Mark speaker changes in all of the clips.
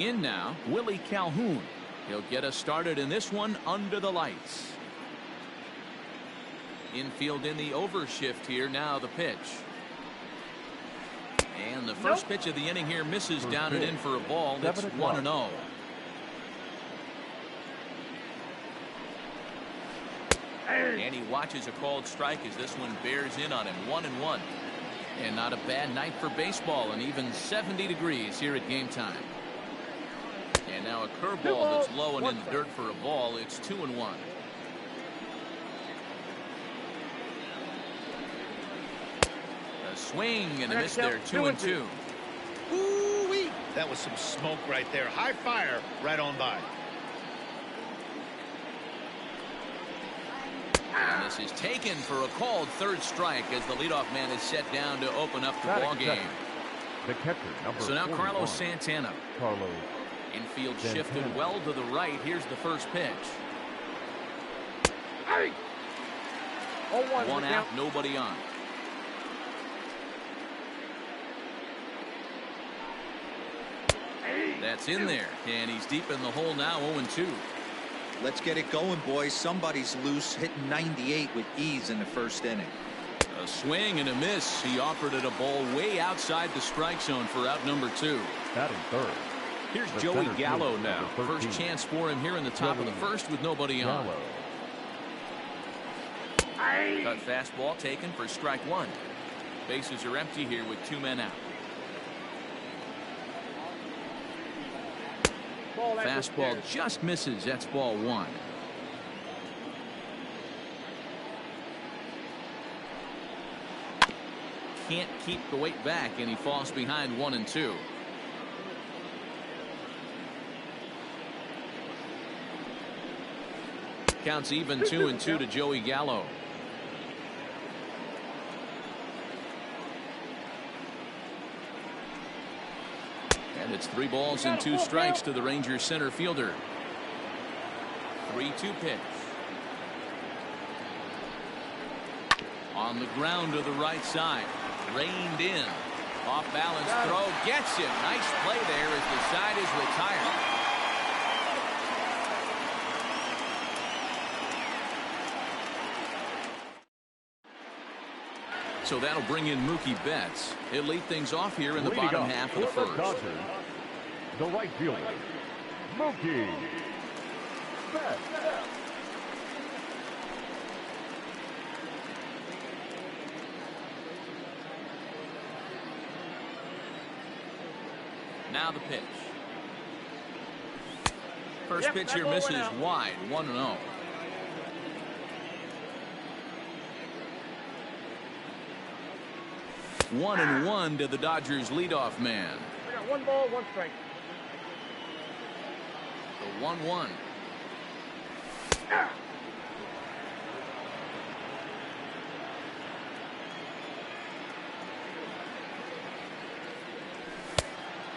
Speaker 1: In now, Willie Calhoun. He'll get us started in this one under the lights. Infield in the overshift here. Now the pitch. And the first pitch of the inning here misses down and in for a ball. It's 1-0. And he watches a called strike as this one bears in on him. 1-1. And not a bad night for baseball, and even 70 degrees here at game time. And now a curveball that's low and in the dirt for a ball. It's 2-1. A swing and a miss there. 2-2.
Speaker 2: Ooh-wee. That was some smoke right there. High fire right on by.
Speaker 1: And this is taken for a called third strike as the leadoff man is set down to open up the ball game.
Speaker 3: The catcher, number
Speaker 1: so now
Speaker 3: 41.
Speaker 1: Carlos Santana. Infield shifted well to the right. Here's the first pitch.
Speaker 3: Hey.
Speaker 1: 1 out, nobody on. That's in there, and he's deep in the hole now. 0-2.
Speaker 4: Let's get it going, boys. Somebody's loose, hitting 98 with ease in the first inning.
Speaker 1: A swing and a miss. He offered it a ball way outside the strike zone for out number 2.
Speaker 3: Batting third.
Speaker 1: Here's Joey Gallo now. First chance for him here in the top of the first with nobody on. Cut fastball taken for strike 1. Bases are empty here with 2 men out. Fastball just misses. That's ball 1. Can't keep the weight back, and he falls behind 1-2. Counts even 2-2 to Joey Gallo. And it's 3 balls and 2 strikes to the Rangers center fielder. 3-2 pitch. On the ground to the right side. Reined in. Off balance throw. Gets it. Nice play there as the side is retired. So that'll bring in Mookie Betts. He'll lead things off here in the bottom half of the first.
Speaker 3: Dodgers, the right fielder, Mookie Betts.
Speaker 1: Now the pitch. First pitch here misses wide. 1-0. One and 1 to the Dodgers leadoff man.
Speaker 5: I got 1 ball, 1 strike.
Speaker 1: The 1-1.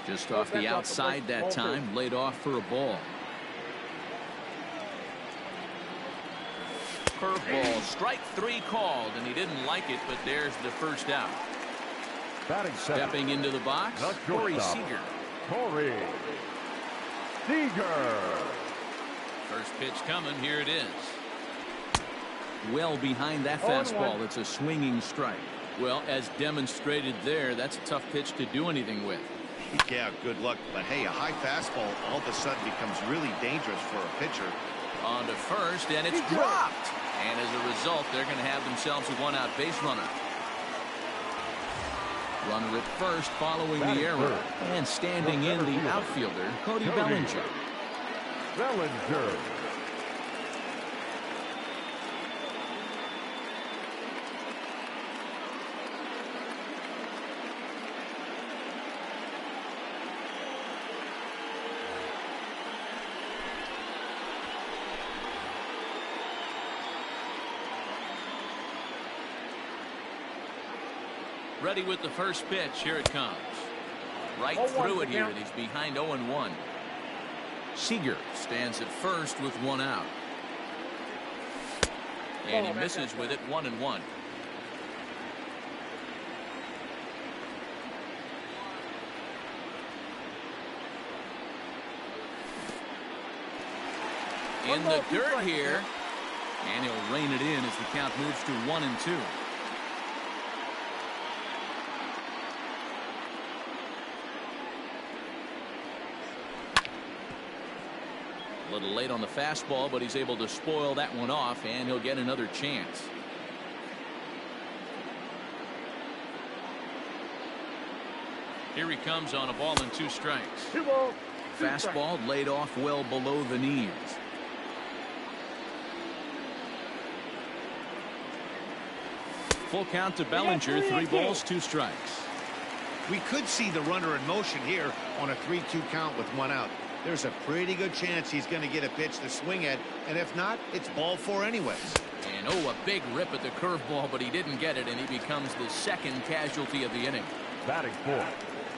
Speaker 1: Just off the outside that time, laid off for a ball. Curveball, strike 3 called, and he didn't like it, but there's the first out. Stepping into the box, Corey Seager.
Speaker 3: Corey Seager.
Speaker 1: First pitch coming. Here it is. Well behind that fastball. It's a swinging strike. Well, as demonstrated there, that's a tough pitch to do anything with.
Speaker 2: Yeah, good luck. But hey, a high fastball all of a sudden becomes really dangerous for a pitcher.
Speaker 1: On to first, and it's dropped. And as a result, they're going to have themselves a 1-out base runner. Runner at first following the error. And standing in the outfielder, Cody Bellinger.
Speaker 3: Bellinger.
Speaker 1: Ready with the first pitch. Here it comes. Right through it here. He's behind 0-1. Seager stands at first with 1 out. And he misses with it. 1-1. in the dirt here. And he'll rein it in as the count moves to 1-2. A little late on the fastball, but he's able to spoil that one off, and he'll get another chance. Here he comes on a ball and 2 strikes. Fastball laid off well below the knees. Full count to Bellinger. 3 balls, 2 strikes.
Speaker 2: We could see the runner in motion here on a 3-2 count with 1 out. There's a pretty good chance he's going to get a pitch to swing at, and if not, it's ball 4 anyways.
Speaker 1: And a big rip at the curveball, but he didn't get it, and he becomes the second casualty of the inning.
Speaker 3: Batting 4.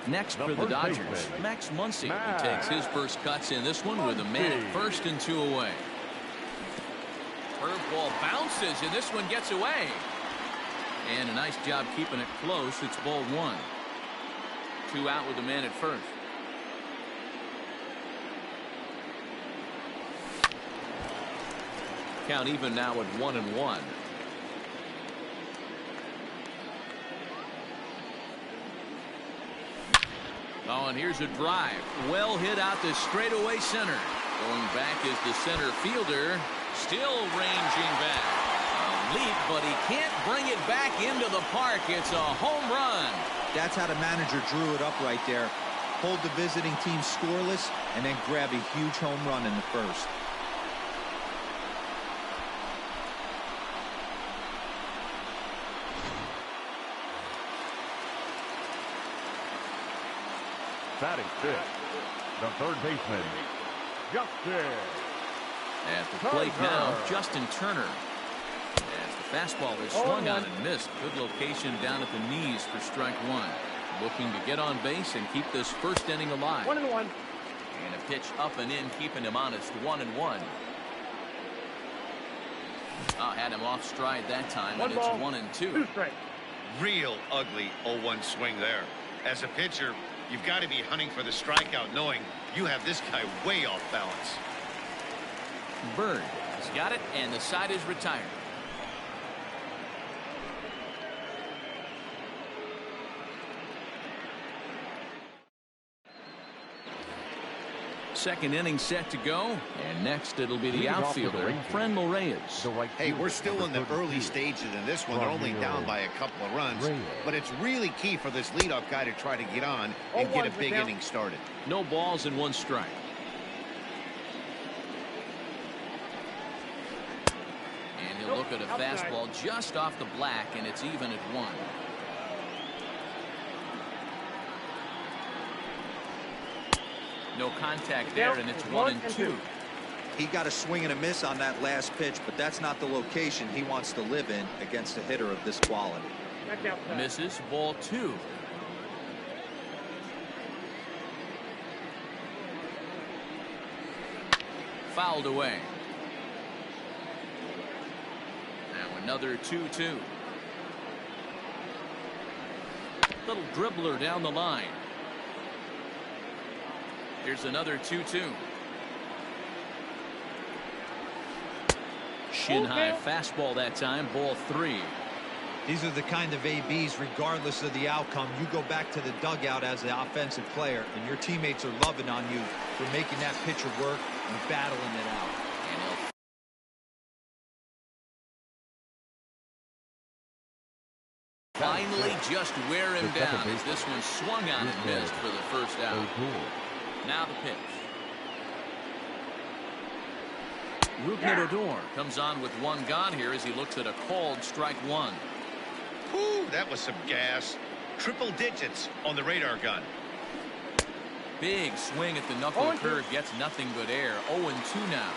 Speaker 1: Next for the Dodgers, Max Muncy. He takes his first cuts in this one with a man at first and 2 away. Curveball bounces, and this one gets away. And a nice job keeping it close. It's ball 1. 2 out with the man at first. Count even now at 1-1. Oh, and here's a drive. Well hit out to straightaway center. Going back is the center fielder. Still ranging back. A leap, but he can't bring it back into the park. It's a home run.
Speaker 4: That's how the manager drew it up right there. Hold the visiting team scoreless and then grab a huge home run in the first.
Speaker 3: Batting 5th, the third baseman, Justin.
Speaker 1: At the plate now, Justin Turner. As the fastball is swung on and missed. Good location down at the knees for strike 1. Looking to get on base and keep this first inning alive.
Speaker 5: 1-1.
Speaker 1: And a pitch up and in, keeping him honest. 1-1. Had him off stride that time, and it's 1-2.
Speaker 5: 2 strikes.
Speaker 2: Real ugly 0-1 swing there. As a pitcher, you've got to be hunting for the strikeout, knowing you have this guy way off balance.
Speaker 1: Bird has got it, and the side is retired. Second inning set to go, and next it'll be the outfielder, Franmil Reyes.
Speaker 2: Hey, we're still in the early stages in this one. They're only down by a couple of runs, but it's really key for this leadoff guy to try to get on and get a big inning started.
Speaker 1: No balls and 1 strike. And he'll look at a fastball just off the black, and it's even at 1. No contact there, and it's 1-2.
Speaker 4: He got a swing and a miss on that last pitch, but that's not the location he wants to live in against a hitter of this quality.
Speaker 1: Misses, ball 2. Fouled away. Now another 2-2. Little dribbler down the line. Here's another 2-2. Shin high fastball that time, ball 3.
Speaker 4: These are the kind of ABs, regardless of the outcome. You go back to the dugout as the offensive player, and your teammates are loving on you for making that pitcher work and battling it out.
Speaker 1: Finally just wear him down as this one swung on and missed for the first out. Now the pitch. Rougned Odor comes on with 1 gone here as he looks at a called strike 1.
Speaker 2: Ooh, that was some gas. Triple digits on the radar gun.
Speaker 1: Big swing at the knuckle curve, gets nothing but air. 0-2 now.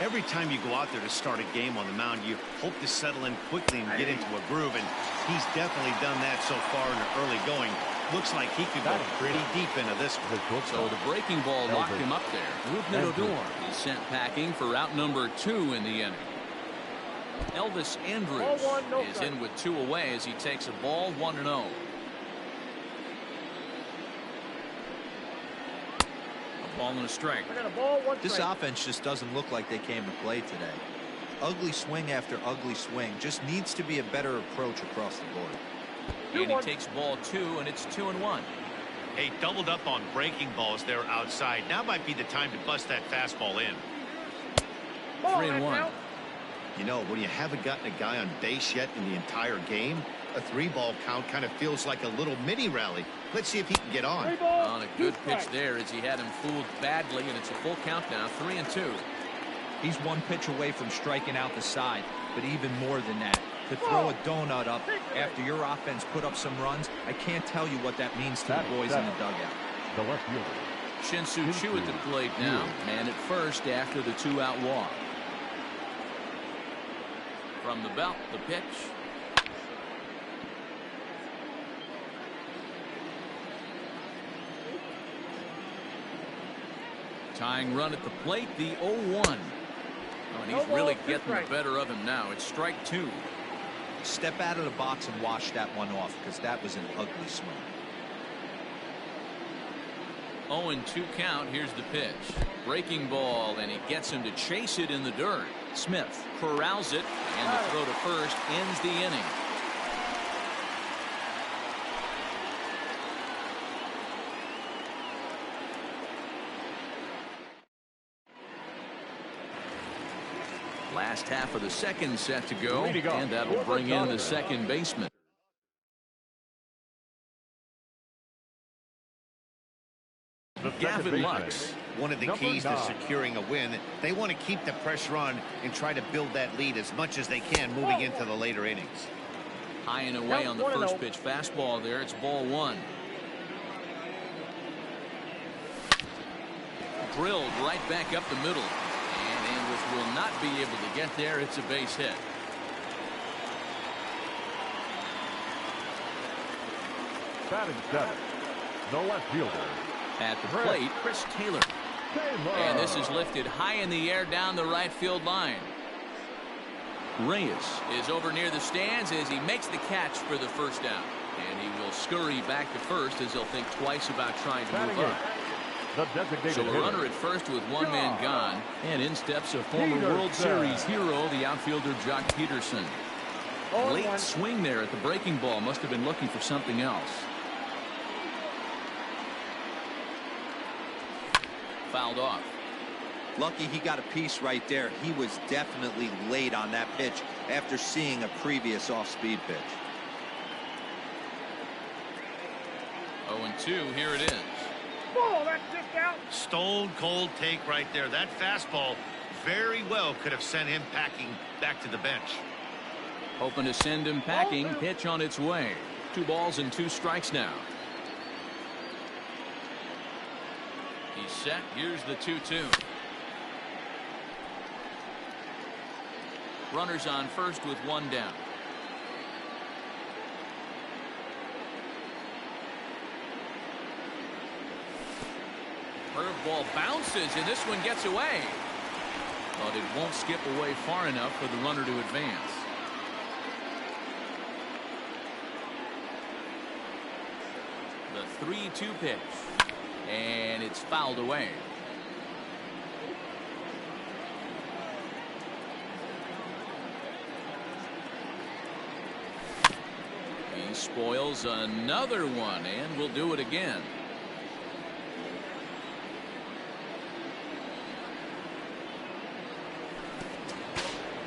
Speaker 2: Every time you go out there to start a game on the mound, you hope to settle in quickly and get into a groove, and he's definitely done that so far in the early going. Looks like he could go pretty deep into this one.
Speaker 1: So the breaking ball locked him up there. Rougned Odor is sent packing for out number 2 in the inning. Elvis Andrus is in with 2 away as he takes a ball 1-0. A Ball and a strike.
Speaker 4: This offense just doesn't look like they came to play today. Ugly swing after ugly swing. Just needs to be a better approach across the board.
Speaker 1: And he takes ball 2, and it's 2-1.
Speaker 2: Hey, doubled up on breaking balls there outside. Now might be the time to bust that fastball in.
Speaker 1: 3-1.
Speaker 2: You know, when you haven't gotten a guy on base yet in the entire game, a 3-ball count kind of feels like a little mini rally. Let's see if he can get on.
Speaker 1: On a good pitch there as he had him fooled badly, and it's a full count now, 3-2.
Speaker 4: He's one pitch away from striking out the side, but even more than that, to throw a donut up after your offense put up some runs, I can't tell you what that means to the boys in the dugout.
Speaker 3: The left fielder.
Speaker 1: Shin-Soo Choo at the plate now, man at first after the 2-out walk. From the belt, the pitch. Tying run at the plate, the 0-1. Oh, and he's really getting the better of him now. It's strike 2.
Speaker 4: Step out of the box and wash that one off, because that was an ugly swing.
Speaker 1: 0-2 count. Here's the pitch. Breaking ball, and he gets him to chase it in the dirt. Smith corrals it, and the throw to first ends the inning. Last half of the second set to go, and that'll bring in the second baseman. Gavin Lux.
Speaker 2: One of the keys to securing a win, they want to keep the pressure on and try to build that lead as much as they can moving into the later innings.
Speaker 1: High and away on the first pitch fastball there. It's ball 1. Drilled right back up the middle. And Andrus will not be able to get there. It's a base hit.
Speaker 3: Batting 7. The left fielder.
Speaker 1: At the plate, Chris Taylor. And this is lifted high in the air down the right field line. Reyes is over near the stands as he makes the catch for the first down. And he will scurry back to first as he'll think twice about trying to move up. So a runner at first with one man gone. And in steps a former World Series hero, the outfielder Jock Peterson. Late swing there at the breaking ball. Must have been looking for something else. Fouled off.
Speaker 4: Lucky he got a piece right there. He was definitely late on that pitch after seeing a previous off-speed pitch.
Speaker 1: 0-2, here it is.
Speaker 2: Stone cold take right there. That fastball very well could have sent him packing back to the bench.
Speaker 1: Hoping to send him packing. Pitch on its way. 2 balls and 2 strikes now. He's set. Here's the 2-2. Runners on first with 1 down. Curveball bounces, and this one gets away. But it won't skip away far enough for the runner to advance. The 3-2 pitch. And it's fouled away. He spoils another one and will do it again.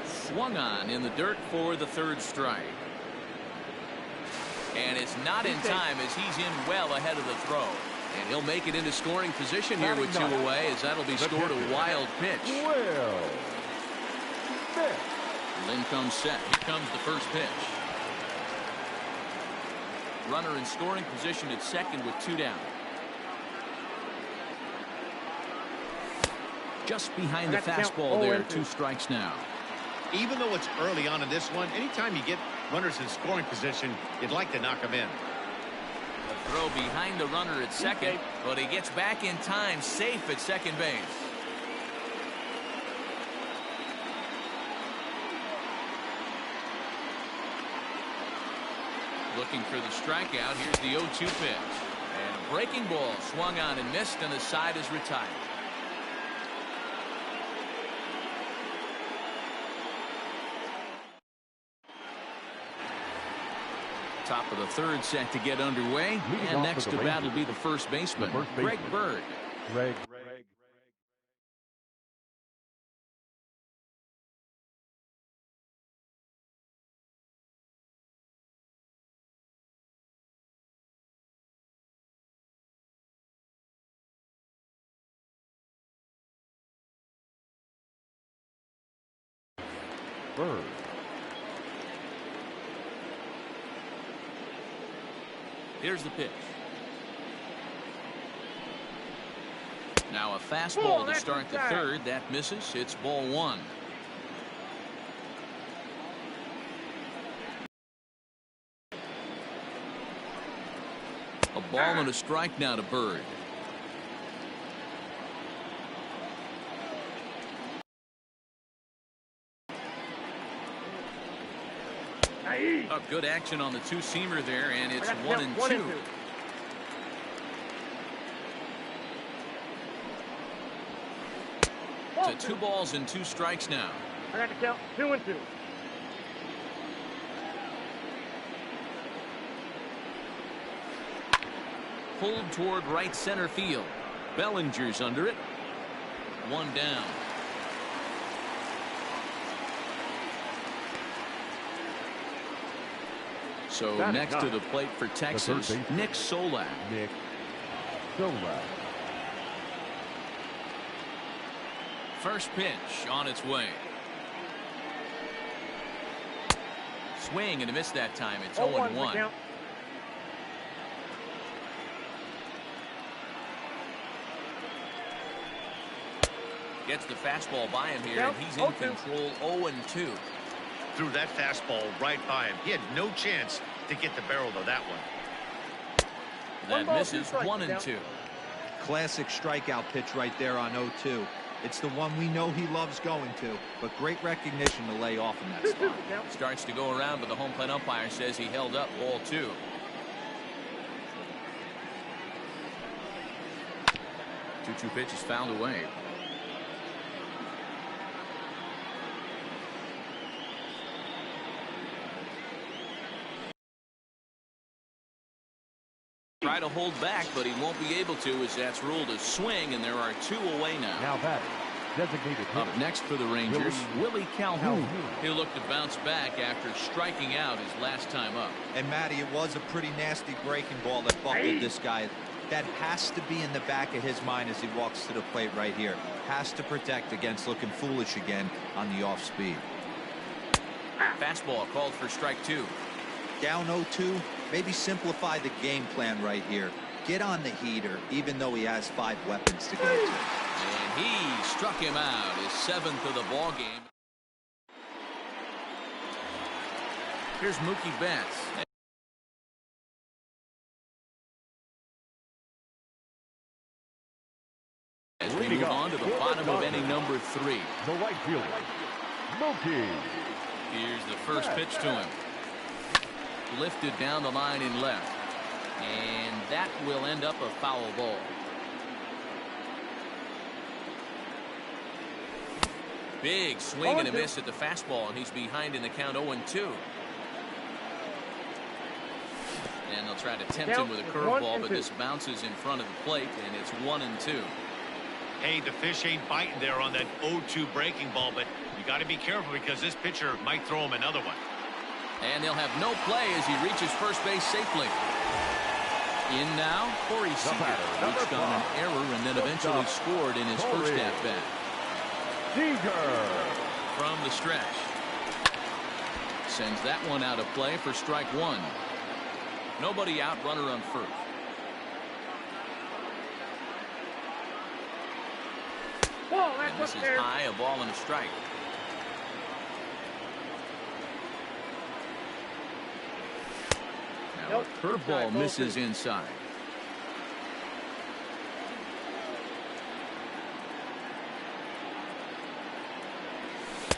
Speaker 1: Swung on in the dirt for the 3rd strike. And it's not in time as he's in well ahead of the throw. And he'll make it into scoring position here with 2 away as that'll be scored a wild pitch. Lynn comes set. Here comes the first pitch. Runner in scoring position at second with 2 down. Just behind the fastball there. 2 strikes now.
Speaker 2: Even though it's early on in this one, anytime you get runners in scoring position, you'd like to knock them in.
Speaker 1: A throw behind the runner at second, but he gets back in time, safe at second base. Looking for the strikeout. Here's the 0-2 pitch. And Breaking ball swung on and missed, and the side is retired. Top of the third set to get underway. And next to bat will be the first baseman, Greg Bird.
Speaker 3: Greg. Bird.
Speaker 1: Here's the pitch. Now a fastball to start the third. That misses. It's ball one. A ball and a strike now to Bird. Oh, good action on the two-seamer there, and it's 1-2. To 2 balls and 2 strikes now.
Speaker 5: I got to count 2-2.
Speaker 1: Pulled toward right center field. Bellinger's under it. 1 down. So next to the plate for Texas, Nick Solak.
Speaker 3: Nick Solak.
Speaker 1: First pitch on its way. Swing and a miss that time. It's 0-1. Gets the fastball by him here, and he's in control. 0-2.
Speaker 2: Threw that fastball right by him. He had no chance to get the barrel of that one.
Speaker 1: That misses. 1-2.
Speaker 4: Classic strikeout pitch right there on 0-2. It's the one we know he loves going to, but great recognition to lay off in that spot.
Speaker 1: Starts to go around, but the home plate umpire says he held up. Ball 2. Two pitches fouled away. Try to hold back, but he won't be able to, as that's ruled a swing, and there are 2 away now.
Speaker 3: Now batting, designated hitter.
Speaker 1: Up next for the Rangers, Willie Calhoun. He'll look to bounce back after striking out his last time up.
Speaker 4: And Matty, it was a pretty nasty breaking ball that buckled this guy. That has to be in the back of his mind as he walks to the plate right here. Has to protect against looking foolish again on the off speed.
Speaker 1: Fastball called for strike 2.
Speaker 4: Down 0-2, maybe simplify the game plan right here. Get on the heater, even though he has 5 weapons to go to.
Speaker 1: And he struck him out, his 7th of the ball game. Here's Mookie Betts. As we move on to the bottom of inning number 3.
Speaker 3: The right fielder, Mookie.
Speaker 1: Here's the first pitch to him. Lifted down the line in left. And that will end up a foul ball. Big swing and a miss at the fastball, and he's behind in the count 0-2. And they'll try to tempt him with a curveball, but this bounces in front of the plate, and it's 1-2.
Speaker 2: Hey, the fish ain't biting there on that 0-2 breaking ball, but you got to be careful because this pitcher might throw him another one.
Speaker 1: And they'll have no play as he reaches first base safely. In now, Corey Seager reached on an error and then eventually scored in his first at-bat.
Speaker 3: Seager.
Speaker 1: From the stretch. Sends that one out of play for strike 1. Nobody out, runner on first. And this is high, a ball and a strike. Now a curveball misses inside.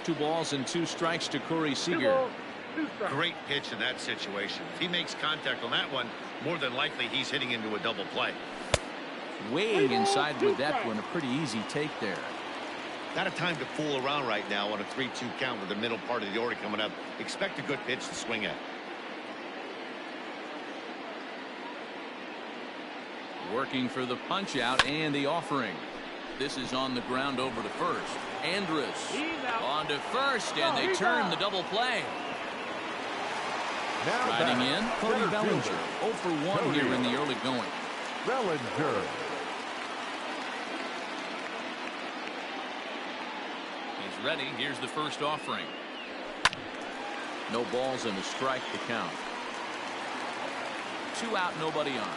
Speaker 1: Two balls and 2 strikes to Corey Seager.
Speaker 5: 2 strikes.
Speaker 2: Great pitch in that situation. If he makes contact on that one, more than likely he's hitting into a double play.
Speaker 1: Way inside with that one. A pretty easy take there.
Speaker 2: Not a time to fool around right now on a 3-2 count with the middle part of the order coming up. Expect a good pitch to swing at.
Speaker 1: Working for the punch out and the offering. This is on the ground over to first. Andrus on to first, and they turn the double play. Riding in, Cody Bellinger. 0 for 1 here in the early going.
Speaker 3: Bellinger.
Speaker 1: He's ready. Here's the first offering. No balls and a strike to count. 2 out, nobody on.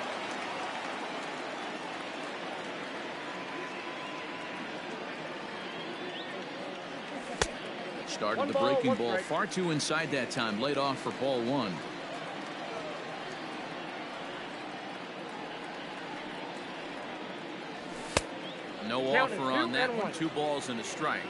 Speaker 1: Started the breaking ball far too inside that time. Laid off for ball 1. No offer on that one. 2 balls and a strike.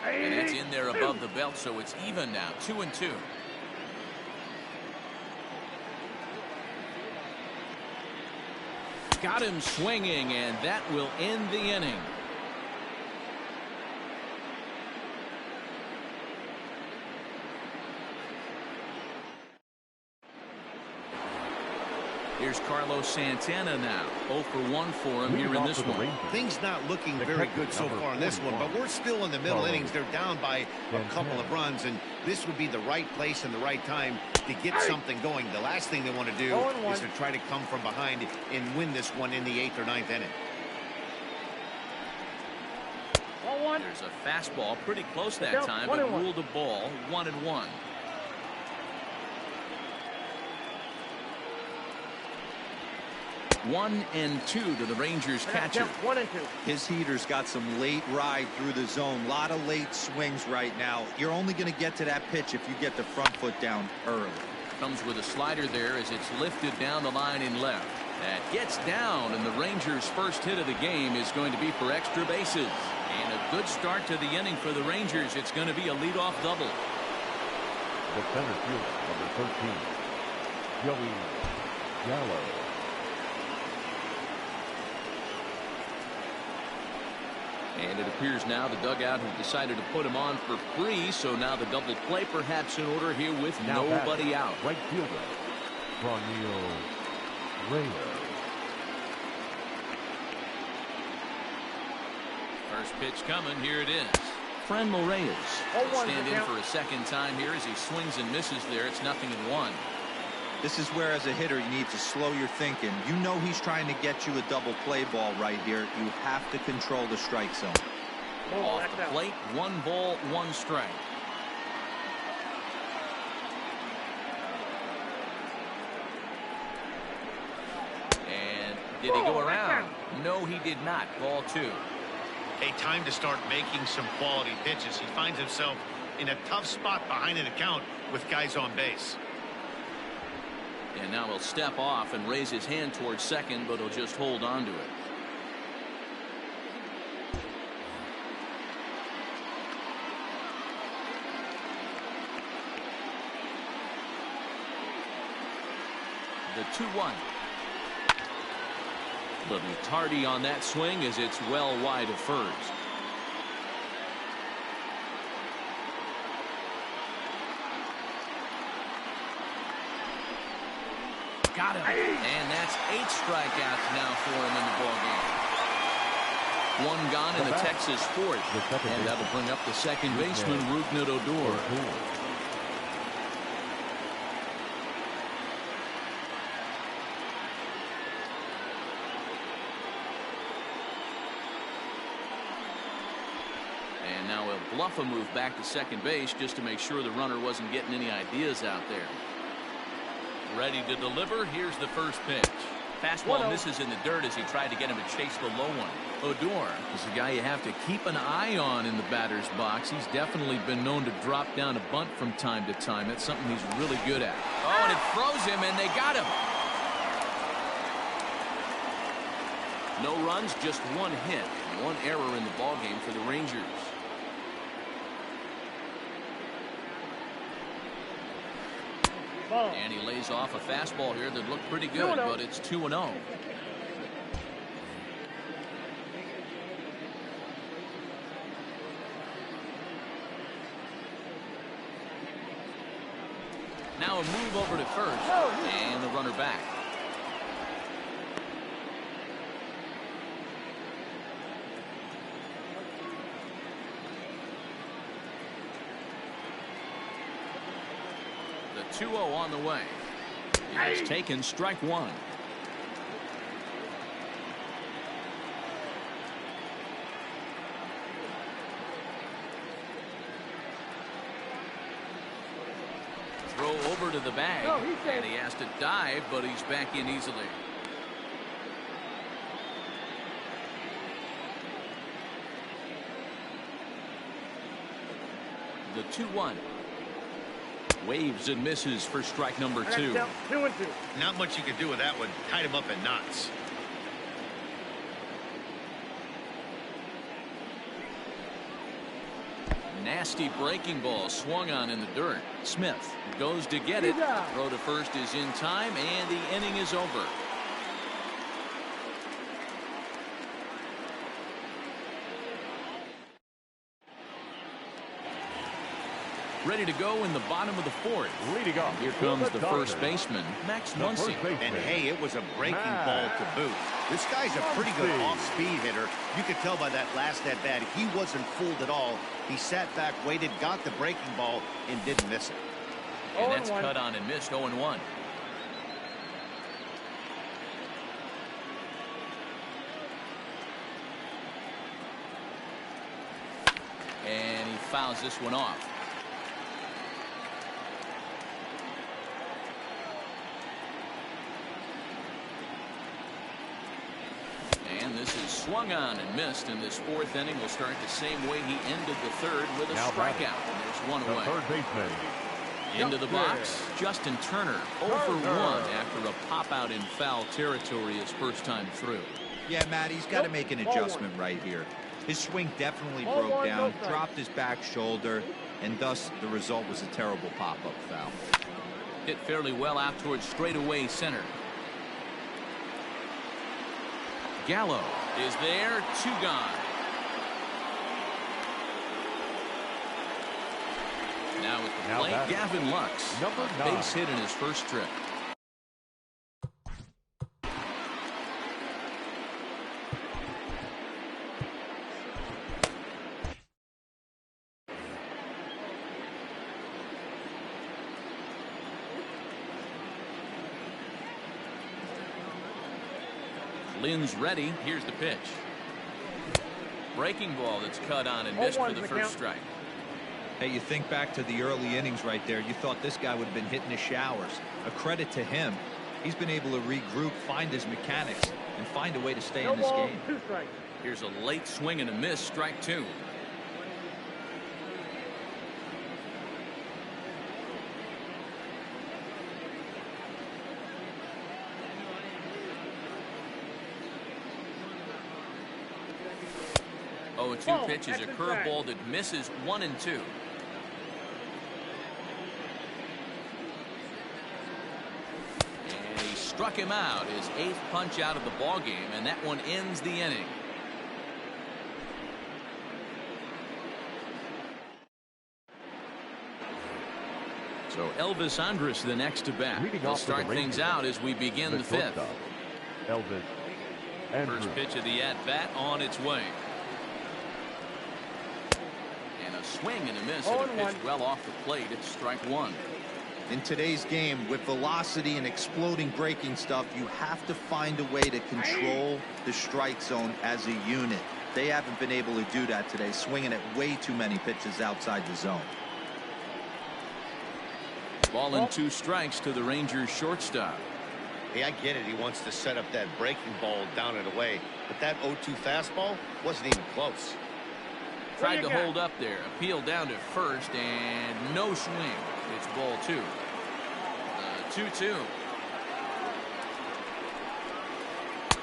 Speaker 1: And it's in there above the belt, so it's even now. 2-2. Got him swinging, and that will end the inning. Here's Carlos Santana now. 0 for 1 for him here in this one.
Speaker 2: Things not looking very good so far in this one, but we're still in the middle innings. They're down by a couple of runs, and this would be the right place and the right time to get something going. The last thing they want to do is to try to come from behind and win this one in the 8th or 9th inning.
Speaker 1: There's a fastball pretty close that time, but ruled a ball. 1-1. One and 2 to the Rangers catcher.
Speaker 5: 1-2.
Speaker 4: His heater's got some late ride through the zone. A lot of late swings right now. You're only going to get to that pitch if you get the front foot down early.
Speaker 1: Comes with a slider there as it's lifted down the line in left. That gets down, and the Rangers' first hit of the game is going to be for extra bases. And a good start to the inning for the Rangers. It's going to be a leadoff double.
Speaker 3: The center fielder, number 13, Joey Gallo.
Speaker 1: And it appears now the dugout has decided to put him on for free, so now the double play perhaps in order here with nobody out.
Speaker 3: Right fielder, Ronil Reyes.
Speaker 1: First pitch coming. Here it is. Franmil Reyes will stand in for a second time here as he swings and misses there. It's 0-1.
Speaker 4: This is where, as a hitter, you need to slow your thinking. You know he's trying to get you a double play ball right here. You have to control the strike zone.
Speaker 1: Off the plate, 1 ball, 1 strike. And did he go around? No, he did not. Ball 2.
Speaker 2: A time to start making some quality pitches. He finds himself in a tough spot behind an account with guys on base.
Speaker 1: And now he'll step off and raise his hand towards second, but he'll just hold on to it. The 2-1. Little tardy on that swing as it's well wide of first. Got him. And that's 8 strikeouts now for him in the ballgame. 1 gone in the Texas 4th. And that'll bring up the second baseman, Rougned Odor. And now he'll bluff a move back to second base just to make sure the runner wasn't getting any ideas out there. Ready to deliver. Here's the first pitch. Fastball misses in the dirt as he tried to get him to chase the low one. Odor is a guy you have to keep an eye on in the batter's box. He's definitely been known to drop down a bunt from time to time. That's something he's really good at. Oh, and it froze him, and they got him. No runs, just one hit, one error in the ballgame for the Rangers. And he lays off a fastball here that looked pretty good, but it's 2-0. Now a move over to first, and the runner back. The 2-0 on the way. It's taken strike one. Throw over to the bag, and he has to dive, but he's back in easily. The 2-1. Waves and misses for strike number 2.
Speaker 5: 2-2.
Speaker 2: Not much you can do with that one. Tied him up in knots.
Speaker 1: Nasty breaking ball swung on in the dirt. Smith goes to get it. Throw to first is in time, and the inning is over. Ready to go in the bottom of the fourth.
Speaker 3: Leading off.
Speaker 1: Here comes the first baseman, Max Muncy.
Speaker 2: And hey, it was a breaking ball to boot. This guy's a pretty good off-speed hitter. You could tell by that last at-bat, he wasn't fooled at all. He sat back, waited, got the breaking ball, and didn't miss it.
Speaker 1: And that's cut on and missed. 0-1. And he fouls this one off. And this is swung on and missed, and this fourth inning will start the same way he ended the third with a strikeout. And there's one away.
Speaker 3: Third baseman.
Speaker 1: Into the box, Justin Turner 0 for 1 after a pop out in foul territory his first time through.
Speaker 4: Yeah, Matt, he's got to make an adjustment right here. His swing definitely broke down, dropped his back shoulder, and thus the result was a terrible pop-up foul.
Speaker 1: Hit fairly well out towards straightaway center. Gallo is there, 2 gone. Now at the plate, Gavin Lux.
Speaker 3: Number
Speaker 1: 9. Base hit in his first trip. Lynn's ready. Here's the pitch. Breaking ball that's cut on and missed for the first strike.
Speaker 4: Hey, you think back to the early innings right there. You thought this guy would have been hitting the showers. A credit to him. He's been able to regroup, find his mechanics, and find a way to stay in this game.
Speaker 1: Here's a late swing and a miss. Strike 2. Oh, 2 pitches, a curveball that misses 1 and 2. And he struck him out, his 8th punch out of the ball game, and that one ends the inning. So Elvis Andrus the next to bat. He'll start things out as we begin the 5th.
Speaker 3: Elvis Andrus.
Speaker 1: First pitch of the at-bat on its way. Swing and a miss, and a pitch well off the plate. It's strike 1.
Speaker 4: In today's game, with velocity and exploding breaking stuff, you have to find a way to control the strike zone as a unit. They haven't been able to do that today, swinging at way too many pitches outside the zone.
Speaker 1: Ball and 2 strikes to the Rangers shortstop.
Speaker 2: Hey, I get it. He wants to set up that breaking ball down and away, but that 0-2 fastball wasn't even close.
Speaker 1: Tried to hold up there, appealed down to first, and no swing. It's ball 2. 2-2.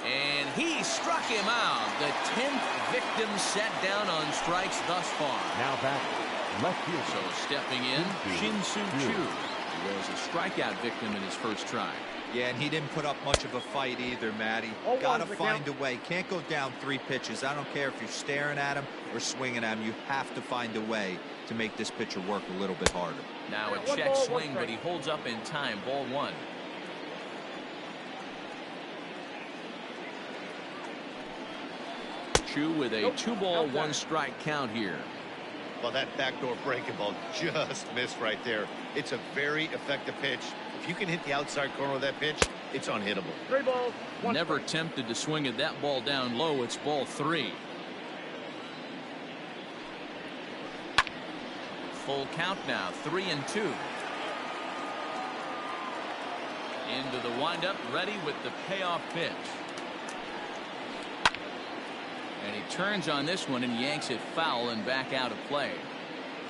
Speaker 1: And He struck him out. The 10th victim set down on strikes thus far.
Speaker 3: Now back. Left field.
Speaker 1: So stepping in, Shin-Soo Choo. He was a strikeout victim in his first try.
Speaker 4: Yeah, and he didn't put up much of a fight either, Matty.
Speaker 5: Oh,
Speaker 4: Got to
Speaker 5: one's the
Speaker 4: find
Speaker 5: count.
Speaker 4: a way. Can't go down 3 pitches. I don't care if you're staring at him or swinging at him. You have to find a way to make this pitcher work a little bit harder.
Speaker 1: Now a
Speaker 5: One
Speaker 1: check
Speaker 5: ball, one
Speaker 1: swing, but
Speaker 5: strike.
Speaker 1: he holds up in time. Ball 1. Choo with a 2-ball, 1-strike count here.
Speaker 2: Well, that backdoor breaking ball just missed right there. It's a very effective pitch. If you can hit the outside corner of that pitch, it's unhittable.
Speaker 5: 3 balls, 1
Speaker 1: Never
Speaker 5: strike.
Speaker 1: tempted to swing at that ball down low. It's ball 3. Full count now, 3-2. Into the windup, ready with the payoff pitch. And he turns on this one and yanks it foul and back out of play.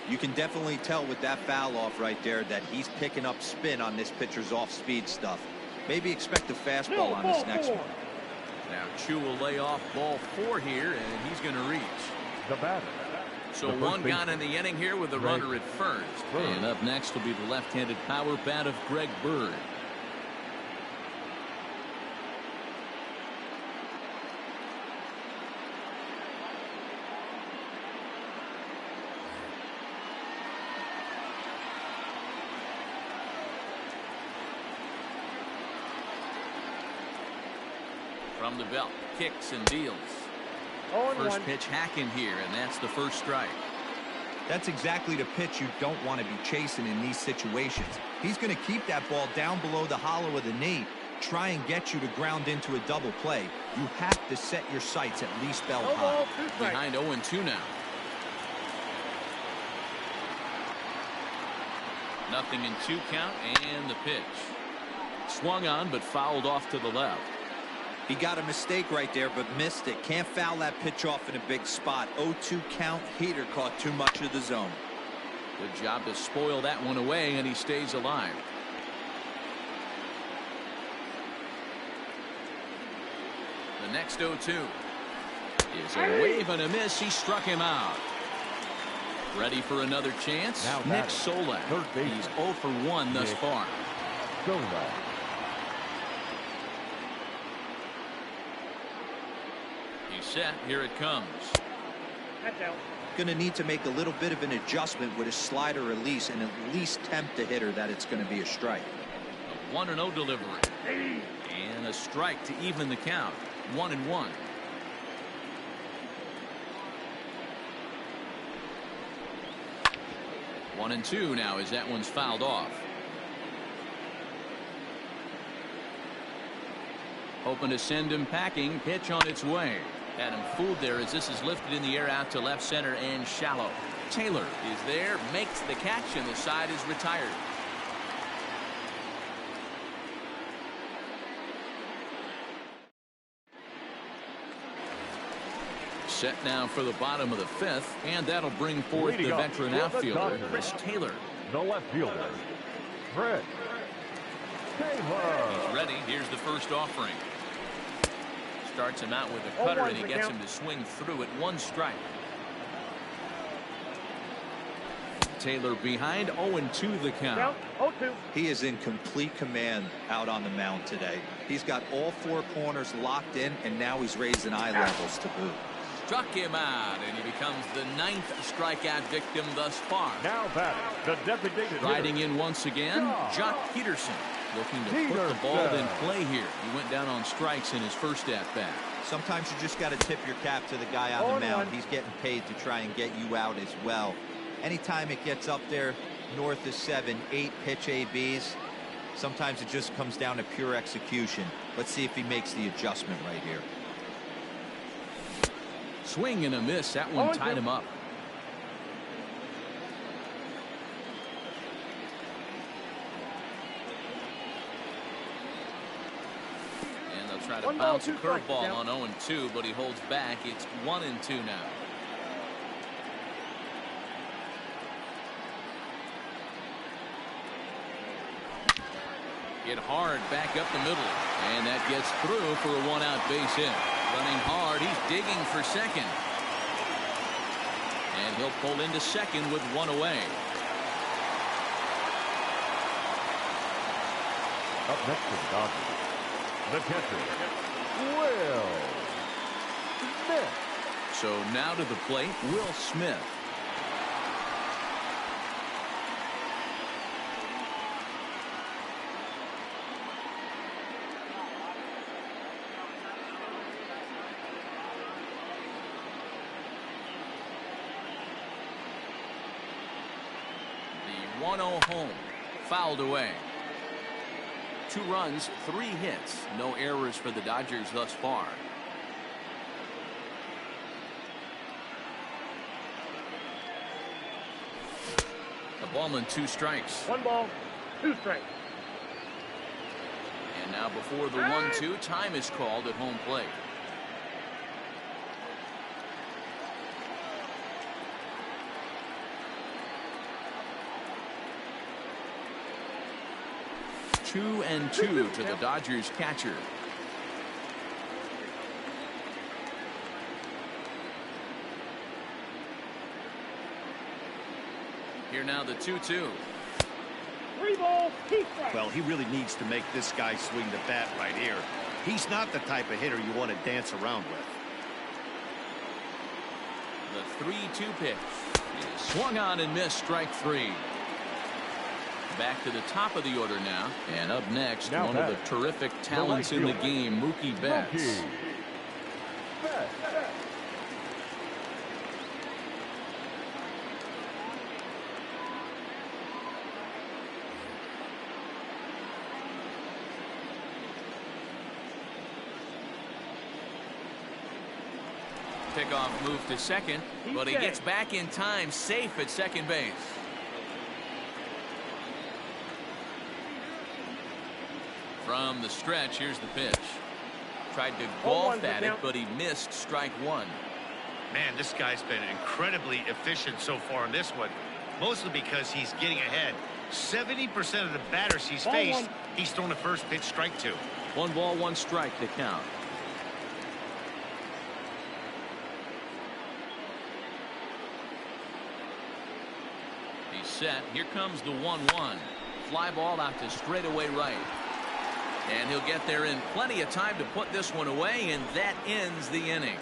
Speaker 4: You can definitely tell with that foul off right there that he's picking up spin on this pitcher's off-speed stuff. Maybe expect a fastball on this next one.
Speaker 1: Now Choo will lay off ball 4 here, and he's going to reach.
Speaker 3: The batter.
Speaker 1: So
Speaker 3: The
Speaker 1: one
Speaker 3: first
Speaker 1: gone in the inning here with the
Speaker 3: Greg
Speaker 1: runner at first.
Speaker 3: Bird.
Speaker 1: And up next will be the left-handed power bat of Greg Bird. From the belt, kicks and deals.
Speaker 5: 0-1.
Speaker 1: First pitch hacking here, and that's the first strike.
Speaker 4: That's exactly the pitch you don't want to be chasing in these situations. He's going to keep that ball down below the hollow of the knee, try and get you to ground into a double play. You have to set your sights at least belt
Speaker 5: 0
Speaker 4: high.
Speaker 5: balls, 2 strikes.
Speaker 1: Behind 0-2 now. Nothing in 2 count, and the pitch. Swung on, but fouled off to the left.
Speaker 4: He got a mistake right there, but missed it. Can't foul that pitch off in a big spot. 0-2 count. Heater caught too much of the zone.
Speaker 1: Good job to spoil that one away, and he stays alive. The next 0-2 is a wave and a miss. He struck him out. Ready for another chance?
Speaker 3: Now
Speaker 1: Nick
Speaker 3: batting,
Speaker 1: Solak.
Speaker 3: third baseman.
Speaker 1: He's 0 for 1 thus
Speaker 3: Nick
Speaker 1: far.
Speaker 3: Solak.
Speaker 1: He's set. Here it comes.
Speaker 5: That's out.
Speaker 4: Going to need to make a little bit of an adjustment with his slider release and at least tempt the hitter that it's going to be a strike.
Speaker 1: A 1-0 delivery. And a strike to even the count. 1-1. One and 2 now as that one's fouled off. Hoping to send him packing. Pitch on its way. Had him fooled there as this is lifted in the air out to left center and shallow. Taylor is there, makes the catch, and the side is retired. Set now for the bottom of the 5th, and that'll bring forth
Speaker 3: Leading
Speaker 1: the
Speaker 3: off
Speaker 1: veteran
Speaker 3: for the
Speaker 1: outfielder,
Speaker 3: Dodgers.
Speaker 1: Chris Taylor.
Speaker 3: The left fielder. Fred Taylor.
Speaker 1: He's ready. Here's the first offering. Starts him out with a cutter, and he gets him to swing through it. 1 strike. Taylor behind. 0-2 the count.
Speaker 5: Down. 0-2.
Speaker 4: He is in complete command out on the mound today. He's got all 4 corners locked in, and now he's raising eye levels to boot.
Speaker 1: Struck him out, and he becomes the 9th strikeout victim thus far.
Speaker 3: Now batting, the designated
Speaker 1: Riding
Speaker 3: hitter.
Speaker 1: in once again, Jock Peterson, looking to put the ball in play here. He went down on strikes in his first at-bat.
Speaker 4: Sometimes you just got to tip your cap to the guy on the mound. He's getting paid to try and get you out as well. Anytime it gets up there north of 7, 8 pitch ABs, sometimes it just comes down to pure execution. Let's see if he makes the adjustment right here.
Speaker 1: Swing and a miss. That one tied him up. And they'll try to bounce a curveball on 0-2, but he holds back. It's 1-2 now. Hit hard back up the middle, and that gets through for a 1-out base hit. Running hard. He's digging for second. And he'll pull into second with one away.
Speaker 3: Up next to the Dodgers, the catcher, Will Smith.
Speaker 1: So now to the plate, Will Smith. The 1-0 home, fouled away. 2 runs, 3 hits, no errors for the Dodgers thus far. A ball and 2 strikes.
Speaker 5: 1 ball, 2 strikes.
Speaker 1: And now before the 1-2, time is called at home plate. Two and 2 to the Dodgers catcher. Here now the 2-2.
Speaker 5: 3 balls, 2 strikes.
Speaker 2: Well, he really needs to make this guy swing the bat right here. He's not the type of hitter you want to dance around with.
Speaker 1: The 3-2 pitch is swung on and missed, strike 3. Back to the top of the order now. And up next,
Speaker 3: now
Speaker 1: one of the terrific talents in the game, Mookie Betts.
Speaker 3: Mookie Betts.
Speaker 1: Pickoff move to second, but he gets back in time, safe at second base. From the stretch, here's the pitch. Tried to golf at it, but he missed strike 1.
Speaker 2: Man, this guy's been incredibly efficient so far in this one, mostly because he's getting ahead. 70% of the batters he's faced, he's thrown the first pitch, strike 2.
Speaker 1: 1 ball, 1 strike to count. He's set. Here comes the 1-1. Fly ball out to straightaway right. And he'll get there in plenty of time to put this one away, and that ends the inning.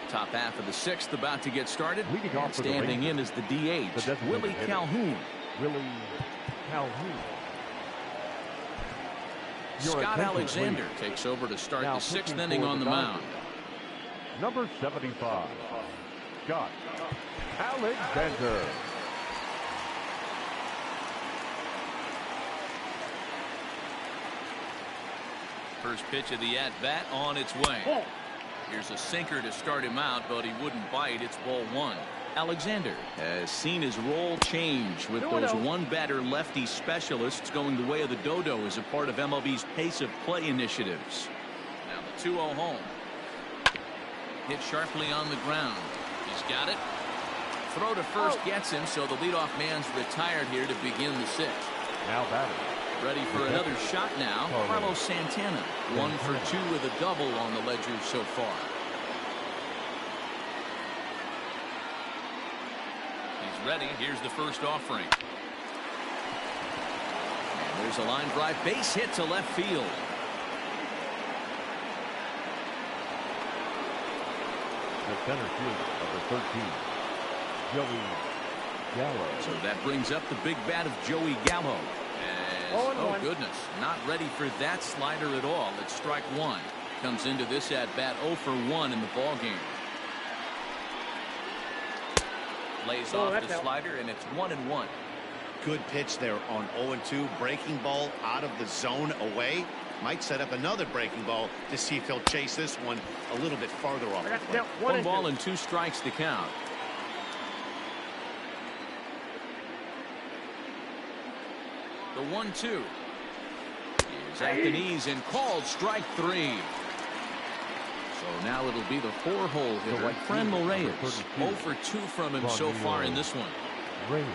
Speaker 1: Top half of the 6th about to get started.
Speaker 3: Leading off for the
Speaker 1: Standing in is the DH, Willie Calhoun.
Speaker 3: Willie Calhoun.
Speaker 1: Scott Alexander takes over to start the 6th inning on the mound.
Speaker 3: Number 75, Scott Alexander.
Speaker 1: First pitch of the at-bat on its way. Here's a sinker to start him out, but he wouldn't bite. It's ball 1. Alexander has seen his role change with those one-batter lefty specialists going the way of the dodo as a part of MLB's pace of play initiatives. Now the 2-0 home. Hit sharply on the ground. He's got it. Throw to first gets him, so the leadoff man's retired here to begin the 6th.
Speaker 3: Now batting.
Speaker 1: Ready for another shot now. Carlos Santana. 1 for 2 with a double on the ledger so far. He's ready. Here's the first offering. And there's a line drive base hit to left field.
Speaker 3: The center fielder, number 13, Joey Gallo.
Speaker 1: So that brings up the big bat of Joey Gallo. Oh, goodness. Not ready for that slider at all. It's strike 1. Comes into this at-bat 0 for 1 in the ballgame. Lays off the slider, and it's 1-1.
Speaker 2: Good pitch there on 0-2. Breaking ball out of the zone away. Might set up another breaking ball to see if he'll chase this one a little bit farther off the plate.
Speaker 1: 1 ball and 2 strikes to count. The 1-2 is at the knees and called strike 3. So now it'll be the 4-hole hitter, Fran Reyes. 0 for 2 from him so far in this one.
Speaker 3: Reyes.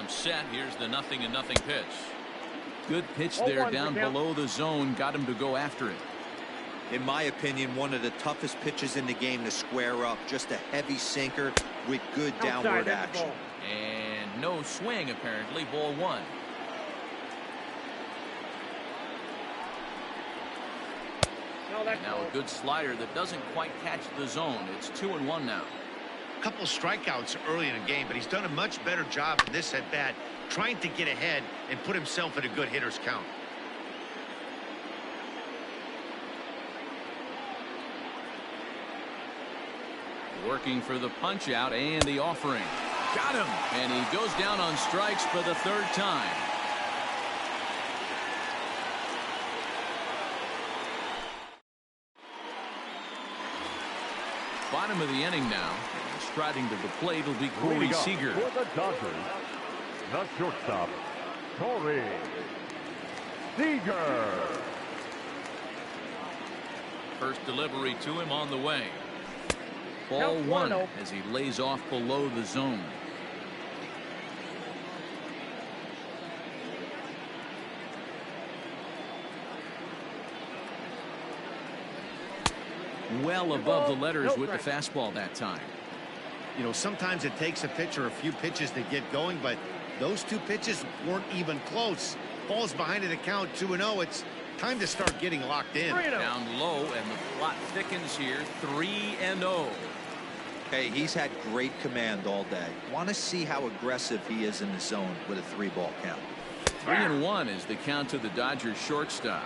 Speaker 1: I'm set. Here's the 0-0 pitch. Good pitch there
Speaker 5: 0-1
Speaker 1: down
Speaker 5: count.
Speaker 1: below the zone. Got him to go after it.
Speaker 4: In my opinion, one of the toughest pitches in the game to square up. Just a heavy sinker with good downward
Speaker 5: Outside, that's the
Speaker 4: action.
Speaker 5: ball.
Speaker 1: And no swing, apparently. Ball one.
Speaker 5: No, that's
Speaker 1: Now
Speaker 5: ball.
Speaker 1: a good slider that doesn't quite catch the zone. It's 2-1 now.
Speaker 2: A couple strikeouts early in the game, but he's done a much better job in this at bat, trying to get ahead and put himself in a good hitter's count.
Speaker 1: Working for the punch out and the offering. Got him. And he goes down on strikes for the third time. Bottom of the inning now. Striding to the plate will be Corey
Speaker 3: Leading up
Speaker 1: Seager.
Speaker 3: for the Dodgers, the shortstop, Corey Seager.
Speaker 1: First delivery to him on the way. Ball
Speaker 5: Count
Speaker 1: one
Speaker 5: 1-0.
Speaker 1: as he lays off below the zone. Well above the letters with the fastball that time.
Speaker 2: You know, sometimes it takes a pitcher a few pitches to get going, but those two pitches weren't even close. Ball's behind in the count, 2-0. It's time to start getting locked in.
Speaker 5: 3-0.
Speaker 1: Down low, and the plot thickens here. 3-0.
Speaker 4: Hey, he's had great command all day. Want to see how aggressive he is in the zone with a 3-ball count.
Speaker 1: 3-1 is the count to the Dodgers shortstop.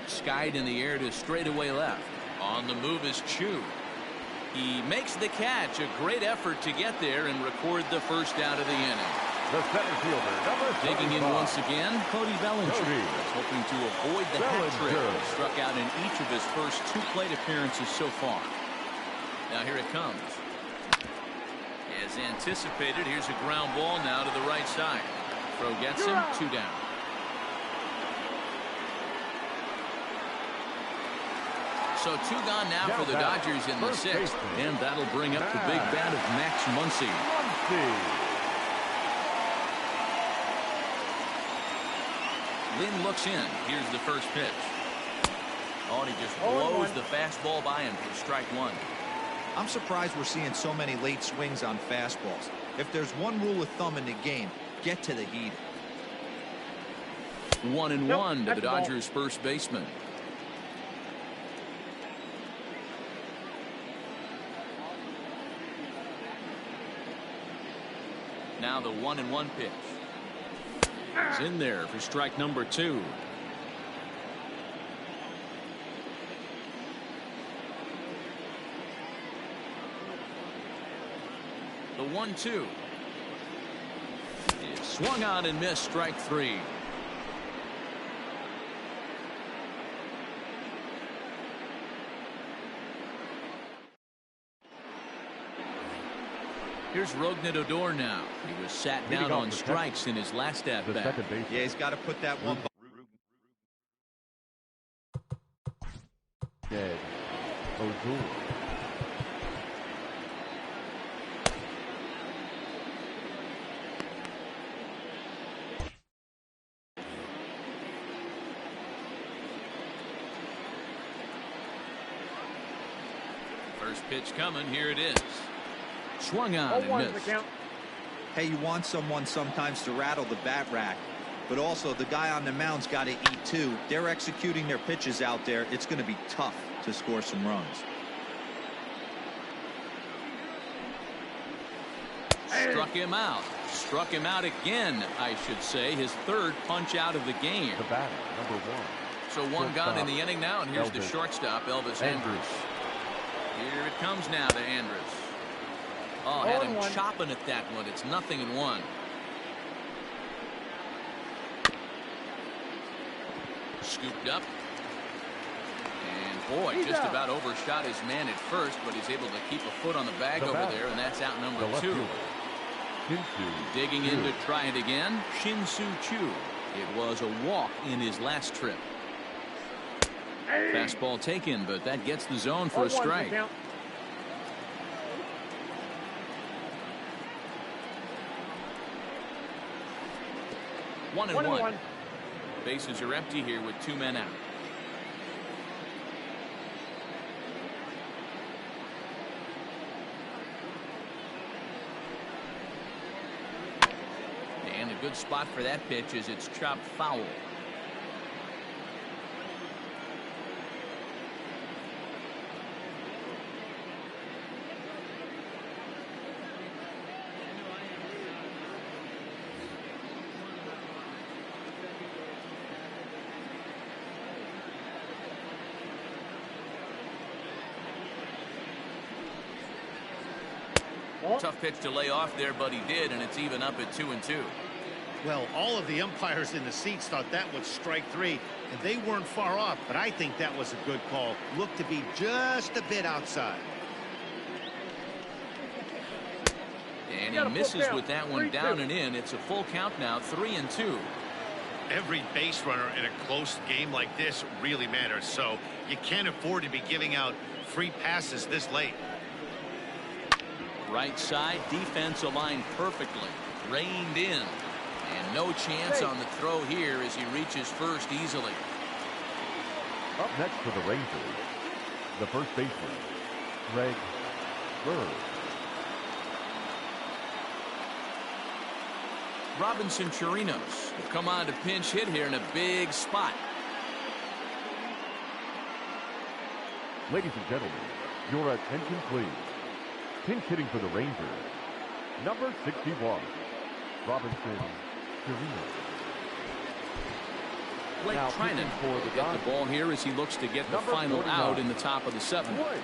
Speaker 1: Skied in the air to straightaway left. On the move is Chu. He makes the catch. A great effort to get there and record the first out of the inning.
Speaker 3: The center fielder, number
Speaker 1: Digging in
Speaker 3: 75.
Speaker 1: once again, Cody Bellinger.
Speaker 3: Cody.
Speaker 1: Hoping to avoid the hat trick.
Speaker 3: Bellinger.
Speaker 1: Struck out in each of his first 2 plate appearances so far. Now here it comes. As anticipated, here's a ground ball now to the right side. Throw gets him, 2 down. So 2 gone now for the Dodgers in the 6th. And that'll bring up the big bat of Max Muncy. Lynn looks in. Here's the first pitch. Oh, and he just blows the fastball by him for strike 1.
Speaker 4: I'm surprised we're seeing so many late swings on fastballs. If there's one rule of thumb in the game, get to the heat.
Speaker 1: 1-1 to the Dodgers first baseman. Now the 1-1 pitch. He's in there for strike number 2. The 1-2 is swung on and missed, strike 3. Here's Rougned Odor now. He was sat down on strikes in his last at bat.
Speaker 4: Yeah, he's got to put that one.
Speaker 3: Dead. O'Doul.
Speaker 1: First pitch coming. Here it is. Swung on and missed.
Speaker 4: Hey, you want someone sometimes to rattle the bat rack, but also the guy on the mound's got to eat too. They're executing their pitches out there. It's going to be tough to score some runs.
Speaker 1: Struck him out. Struck him out again, I should say. His 3rd punch out of the game.
Speaker 3: The batter, number 1.
Speaker 1: So 1 gone in the inning now, and here's the shortstop, Elvis Andrus. Here it comes now to Andrus. Oh, had him chopping at that one. It's 0-1. Scooped up. And boy, just about overshot his man at first, but he's able to keep a foot on the bag over there, and that's out number 2. Digging in to try it again, Shin-Soo Choo. It was a walk in his last trip. Fastball taken, but that gets the zone for a strike. 1-1. Bases are empty here with 2 men out. And a good spot for that pitch as it's chopped foul. Tough pitch to lay off there, but he did, and it's even up at 2-2.
Speaker 2: Well, all of the umpires in the seats thought that was strike 3, and they weren't far off, but I think that was a good call. Looked to be just a bit outside.
Speaker 1: And he misses with that one down and in. It's a full count now, 3-2.
Speaker 2: Every base runner in a close game like this really matters, so you can't afford to be giving out free passes this late.
Speaker 1: Right side, defense aligned perfectly. Reined in. And no chance on the throw here as he reaches first easily.
Speaker 3: Up next for the Rangers, the first baseman, Greg Bird.
Speaker 1: Robinson Chirinos will come on to pinch hit here in a big spot.
Speaker 3: Ladies and gentlemen, your attention please. Pinch hitting for the Rangers, number 61, Robinson Chirinos.
Speaker 1: Blake Trinan will get the ball here as he looks to get the final out in the top of the 7th.
Speaker 3: Right.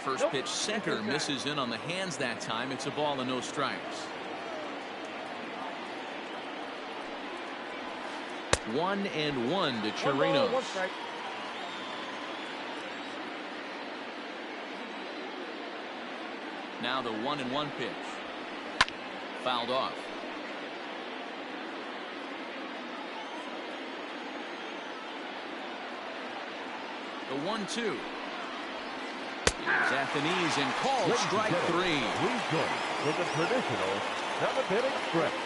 Speaker 1: First pitch center misses in on the hands that time. It's a ball and no strikes. 1-1 to Chirinos. Now the 1-1 pitch. Fouled off. The 1-2. He's at the knees and called strike 3.
Speaker 3: We go with the traditional 7th-inning stretch.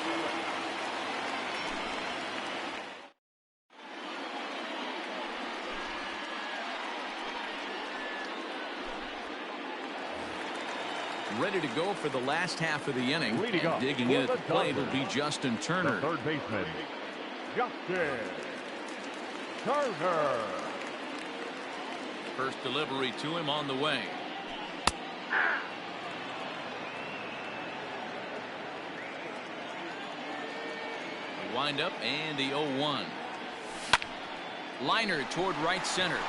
Speaker 1: Ready to go for the last half of the inning. And digging in at the plate will be Justin Turner.
Speaker 3: The third baseman, Justin Turner.
Speaker 1: First delivery to him on the way. The windup and the 0-1. Liner toward right center.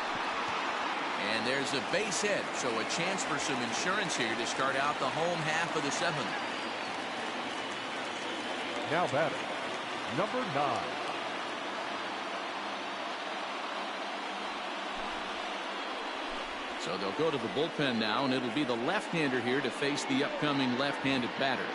Speaker 1: And there's a base hit, so a chance for some insurance here to start out the home half of the 7th.
Speaker 3: Now batting, number 9.
Speaker 1: So they'll go to the bullpen now, and it'll be the left-hander here to face the upcoming left-handed batter.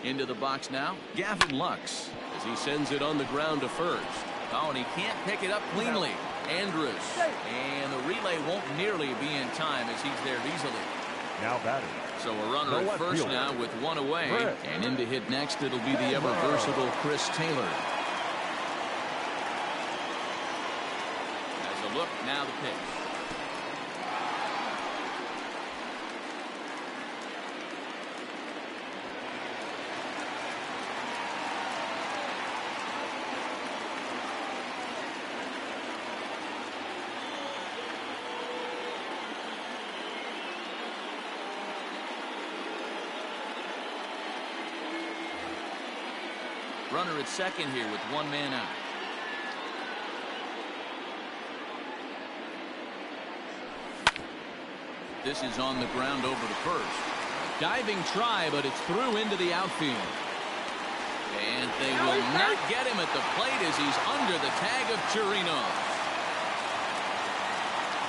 Speaker 1: Into the box now, Gavin Lux, as he sends it on the ground to first. Oh, and he can't pick it up cleanly. Andrus, and the relay won't nearly be in time as he's there easily.
Speaker 3: Now batting.
Speaker 1: So a runner at first now with 1 away, and in to hit next it'll be the ever versatile Chris Taylor. As a look, now the pitch. Runner at second here with 1 man out. This is on the ground over to first. Diving try, but it's through into the outfield. And they will not get him at the plate as he's under the tag of Chirinos.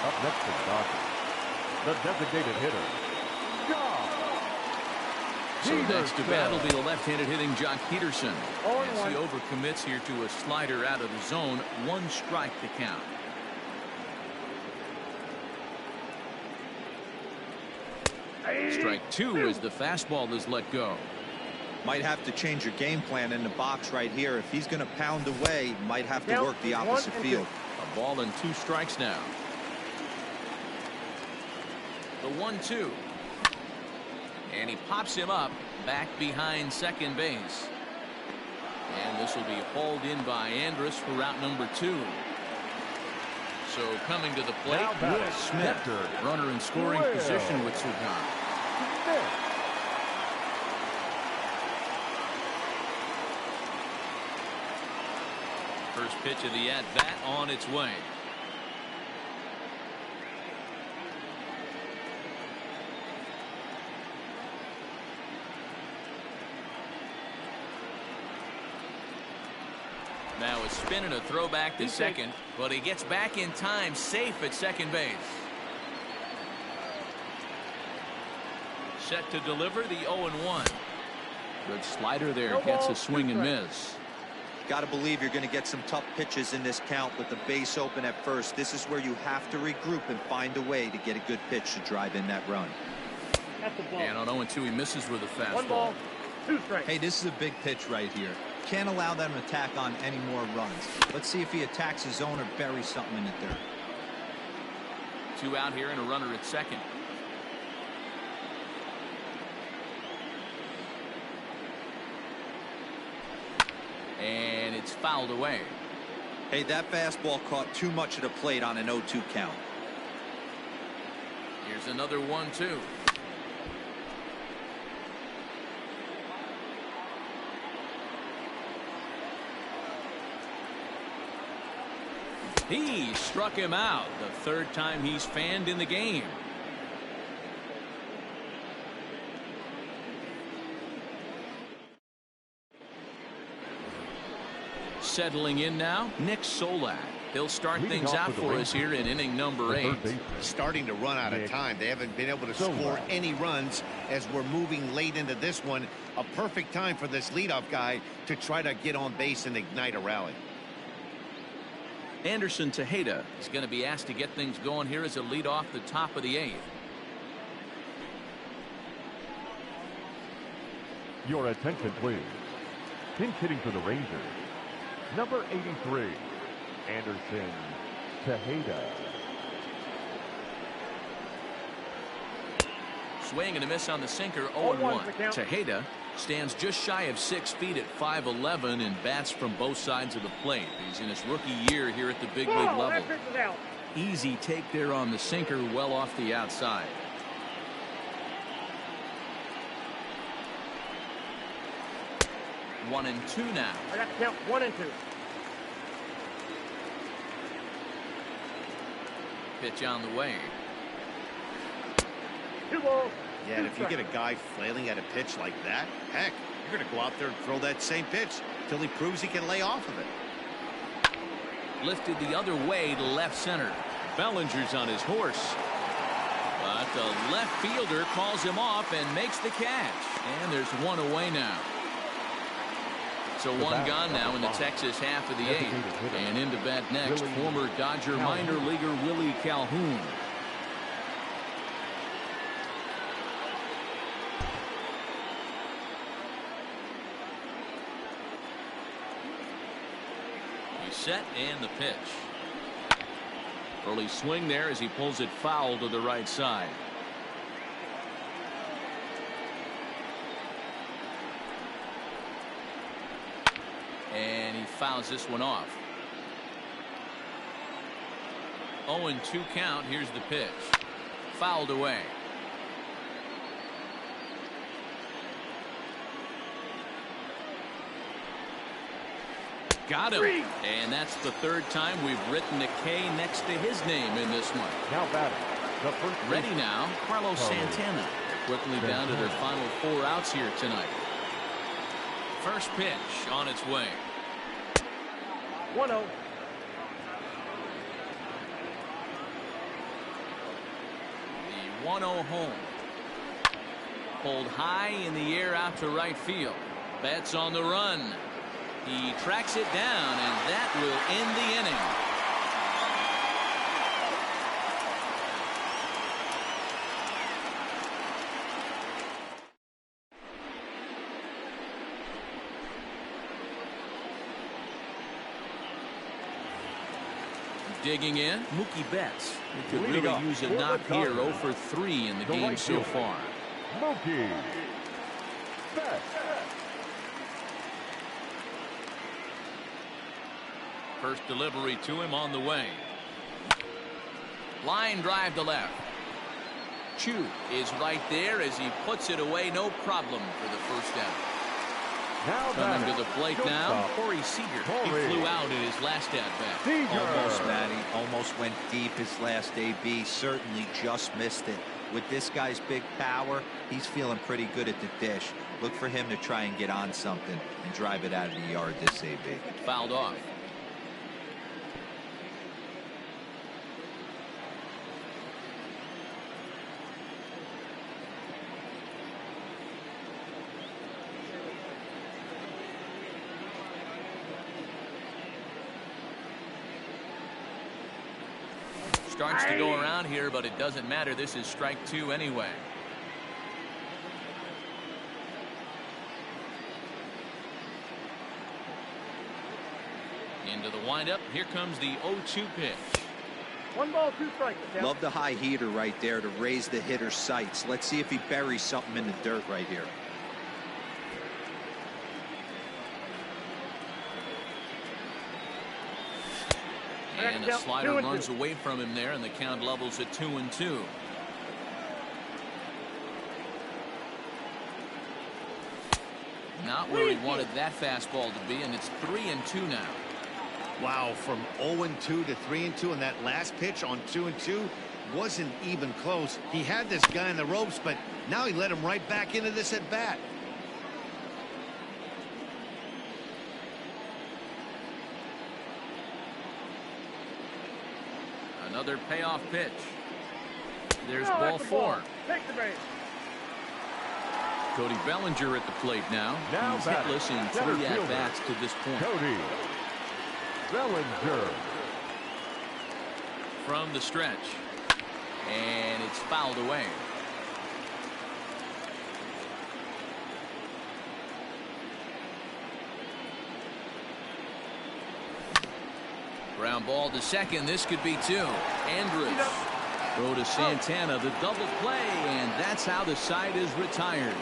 Speaker 3: Up next for the Dodgers, the designated hitter, Josh.
Speaker 1: So next to bat will be the left-handed hitting Jock Peterson.
Speaker 5: Oh,
Speaker 1: As he overcommits here to a slider out of the zone, 1 strike to count. Strike 2 as the fastball is let go.
Speaker 4: Might have to change your game plan in the box right here. If he's going to pound away, might have to work the opposite field.
Speaker 1: A ball and 2 strikes now. The 1-2. And he pops him up back behind second base. And this will be hauled in by Andrus for route number 2. So coming to the plate, Will Smith, runner in scoring position with Sugan. First pitch of the at-bat on its way. Now a spin and a throwback to second, but he gets back in time, safe at second base. Set to deliver the 0-1. Good slider there, gets a swing and miss.
Speaker 4: Got to believe you're going to get some tough pitches in this count with the base open at first. This is where you have to regroup and find a way to get a good pitch to drive in that run.
Speaker 1: And on 0-2, he misses with a fastball.
Speaker 5: 1 ball, 2 strikes.
Speaker 4: Hey, this is a big pitch right here. Can't allow them to attack on any more runs. Let's see if he attacks his zone or buries something in it there.
Speaker 1: 2 out here and a runner at second. And it's fouled away.
Speaker 4: Hey, that fastball caught too much of the plate on an 0-2 count.
Speaker 1: Here's another 1-2. He struck him out, the 3rd time he's fanned in the game. Settling in now, Nick Solak. He'll start things out for us here in inning number 8.
Speaker 2: Starting to run out of time. They haven't been able to score any runs as we're moving late into this one. A perfect time for this leadoff guy to try to get on base and ignite a rally.
Speaker 1: Anderson Tejeda is going to be asked to get things going here as a lead off the top of the 8th.
Speaker 3: Your attention, please. Pinch hitting for the Rangers, number 83, Anderson Tejeda.
Speaker 1: Swing and a miss on the sinker, 0-1. Tejeda stands just shy of 6 feet at 5'11" and bats from both sides of the plate. He's in his rookie year here at the big league level. Easy take there on the sinker, well off the outside. One and 2 now.
Speaker 5: I got to count 1 and 2.
Speaker 1: Pitch on the way.
Speaker 5: 2 balls.
Speaker 2: Yeah, and if you get a guy flailing at a pitch like that, heck, you're going to go out there and throw that same pitch till he proves he can lay off of it.
Speaker 1: Lifted the other way to left center. Bellinger's on his horse. But the left fielder calls him off and makes the catch. And there's 1 away now. So 1 gone now in the Texas half of the 8th. And into bat next, former Dodger minor leaguer Willie Calhoun. He's set and the pitch. Early swing there as he pulls it foul to the right side. And he fouls this one off. 0-2 count. Here's the pitch. Fouled away. Got him. And that's the 3rd time we've written a K next to his name in this one.
Speaker 3: Now batting, The first
Speaker 1: Ready
Speaker 3: baseman,
Speaker 1: now, Carlos Santana. Quickly down to their final 4 outs here tonight. First pitch on its way.
Speaker 5: 1-0.
Speaker 1: The 1-0 home. Pulled high in the air out to right field. Betts on the run. He tracks it down, and that will end the inning. Digging in, Mookie Betts. He could
Speaker 3: Leading
Speaker 1: really
Speaker 3: off
Speaker 1: use a
Speaker 3: for the
Speaker 1: knock here.
Speaker 3: Dodgers.
Speaker 1: 0 for 3 in the
Speaker 3: The
Speaker 1: game
Speaker 3: right
Speaker 1: so
Speaker 3: fielder,
Speaker 1: far.
Speaker 3: Mookie Betts.
Speaker 1: First delivery to him on the way. Line drive to left. Chu is right there as he puts it away. No problem for the first out.
Speaker 3: Now
Speaker 1: Coming
Speaker 3: batting,
Speaker 1: to the plate now,
Speaker 3: shortstop,
Speaker 1: Corey Seager. He
Speaker 3: Corey.
Speaker 1: flew out in his last at-bat.
Speaker 3: Seager.
Speaker 4: Almost, Matty. Almost went deep his last AB. Certainly just missed it. With this guy's big power, he's feeling pretty good at the dish. Look for him to try and get on something and drive it out of the yard this AB.
Speaker 1: Fouled off. Starts to go around here, but it doesn't matter. This is strike 2 anyway. Into the windup. Here comes the 0-2 pitch.
Speaker 5: 1 ball, 2 strikes.
Speaker 4: Love the high heater right there to raise the hitter's sights. Let's see if he buries something in the dirt right here.
Speaker 1: And a slider runs away from him there, and the count levels at 2-2. Not where he wanted that fastball to be, and it's 3-2 now.
Speaker 2: Wow, from 0-2 to 3-2, and that last pitch on 2-2 wasn't even close. He had this guy in the ropes, but now he let him right back into this at bat.
Speaker 1: Another payoff pitch. There's ball 4.
Speaker 5: Take the base.
Speaker 1: Cody Bellinger at the plate now. He's
Speaker 3: batting,
Speaker 1: hitless in
Speaker 3: center
Speaker 1: 3
Speaker 3: fielder,
Speaker 1: at-bats to this point.
Speaker 3: Cody Bellinger.
Speaker 1: From the stretch. And it's fouled away. Ground ball to second. This could be 2. Andrus. Throw to Santana. The double play. And that's how the side is retired.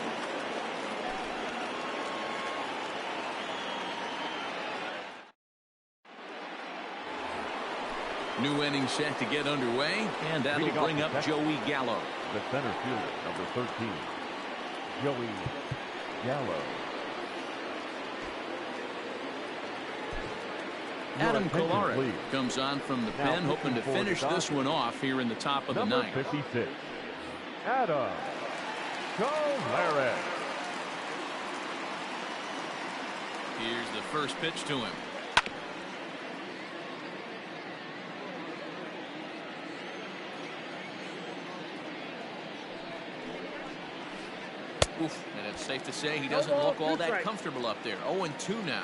Speaker 1: New inning set to get underway. And that'll bring up Joey Gallo.
Speaker 3: The center fielder, number 13, Joey Gallo.
Speaker 1: Adam Kolarek comes on from the pen, hoping to finish this one off here in the top of the ninth.
Speaker 3: Number 56, Adam Kolarek.
Speaker 1: Here's the first pitch to him. Oof, and it's safe to say he doesn't look all that comfortable up there. 0-2 now.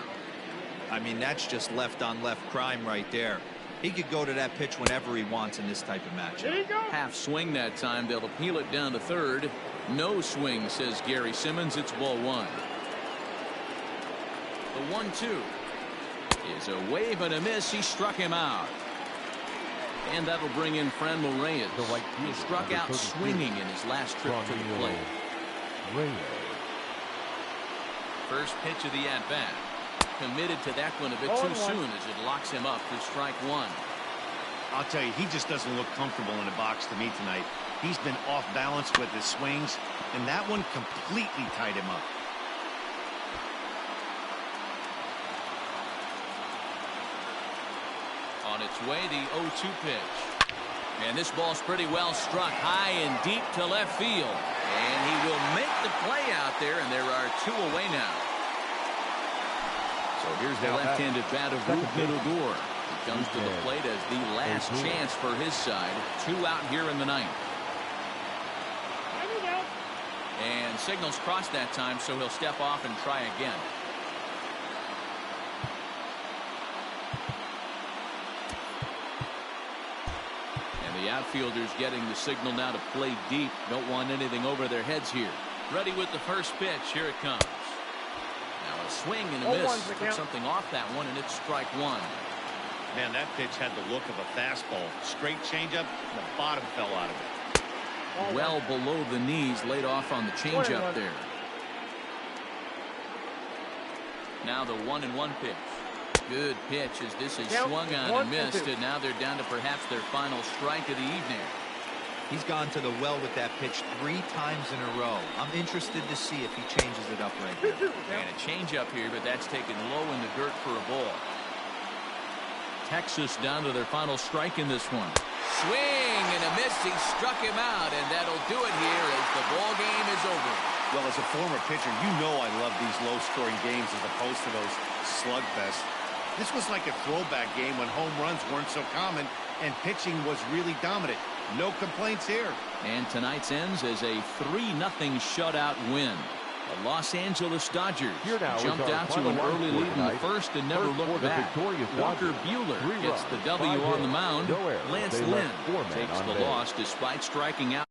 Speaker 4: I mean, that's just left-on-left crime right there. He could go to that pitch whenever he wants in this type of matchup.
Speaker 1: Half swing that time. They'll appeal it down to third. No swing, says Gary Simmons. It's ball 1. The 1-2 is a wave and a miss. He struck him out. And that'll bring in Franmil Reyes. He struck out swinging in his last trip to the plate. First pitch of the at-bat. Committed to that one a bit too soon as it locks him up for strike 1.
Speaker 2: I'll tell you, he just doesn't look comfortable in the box to me tonight. He's been off balance with his swings, and that one completely tied him up. On
Speaker 1: its way, the 0-2 pitch. And this ball's pretty well struck high and deep to left field. And he will make the play out there, and there are 2 away now. So here's the left-handed bat of Odor. He comes to the plate as the last chance for his side. 2 out here in the 9th. And signals crossed that time, so he'll step off and try again. The outfielders getting the signal now to play deep. Don't want anything over their heads here. Ready with the first pitch. Here it comes. Now a swing and a miss. Took something off that one, and it's strike 1.
Speaker 2: Man, that pitch had the look of a fastball. Straight changeup, and the bottom fell out of it.
Speaker 1: Well below the knees, laid off on the changeup there. Now the 1-1 pitch. Good pitch as this is swung on and missed, and now they're down to perhaps their final strike of the evening.
Speaker 4: He's gone to the well with that pitch 3 times in a row. I'm interested to see if he changes it up right here.
Speaker 1: And a changeup here, but that's taken low in the dirt for a ball. Texas down to their final strike in this one. Swing and a miss. He struck him out, and that'll do it here as the ball game is over.
Speaker 2: Well, as a former pitcher, you know I love these low-scoring games as opposed to those slugfests. This was like a throwback game when home runs weren't so common and pitching was really dominant. No complaints here.
Speaker 1: And tonight's ends as a 3-0 shutout win. The Los Angeles Dodgers jumped out to an early lead in the first and never looked back. Walker Buehler gets the W on the mound. Lance Lynn takes the loss despite striking out.